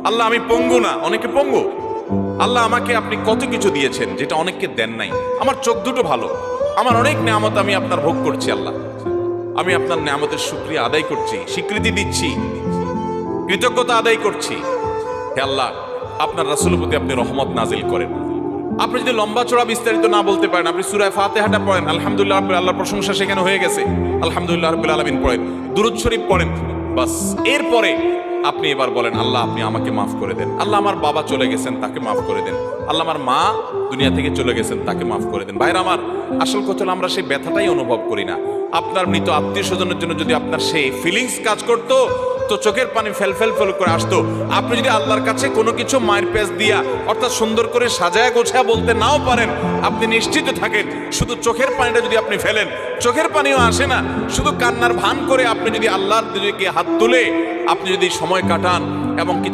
আল্লাহ আমি পঙ্গু না, অনেকে পঙ্গু। আল্লাহ আমাকে আপনি কত কিছু দিয়েছেন যেটা অনেককে দেন নাই। আমার চোখ দুটো ভালো, আমার অনেক নেয়ামত আমি আপনার ভোগ করছি। আল্লাহ আমি আপনার নেয়ামতের শুকরিয়া আদায় করছি, স্বীকৃতি দিচ্ছি, কৃতজ্ঞতা আদায় করছি। হে আল্লাহ, আপনার রাসূলের প্রতি আপনি রহমত নাজিল করেন। আপনি যদি লম্বা চড়া বিস্তারিত না বলতে পারেন, আপনি সূরা ফাতিহাটা পড়েন, আলহামদুলিল্লাহ রাব্বিল আল্লাহর প্রশংসা সেখানে হয়ে গেছে, আলহামদুলিল্লাহ রাব্বিল আলামিন পড়েন, দুরূদ শরীফ পড়েন, বাস। এরপরে আপনি এবার বলেন, আল্লাহ আপনি আমাকে মাফ করে দেন। আল্লাহ আমার বাবা চলে গেছেন, তাকে মাফ করে দেন। আল্লাহ আমার মা দুনিয়া থেকে চলে গেছেন, তাকে মাফ করে দেন। ভাইরা আমার, আসল কথা হলো আমরা সেই ব্যথাটাই অনুভব করি না। আপনার মৃত আত্মীয় স্বজনের জন্য যদি আপনার সেই ফিলিংস কাজ করতো, তো চোখের পানি ফেল ফেল ফেল করে আসতো। আপনি যদি আল্লাহর কাছে কোনো কিছু মায়ের পেজ দিয়া, অর্থাৎ সুন্দর করে সাজায় গোছায় বলতে নাও পারেন, আপনি নিশ্চিত থাকেন শুধু চোখের পানিটা যদি আপনি ফেলেন, চোখের পানিও আসে না, শুধু কান্নার ভান করে আপনি যদি আল্লাহর দিকে হাত তুলে আপনি যদি সময় কাটান এবং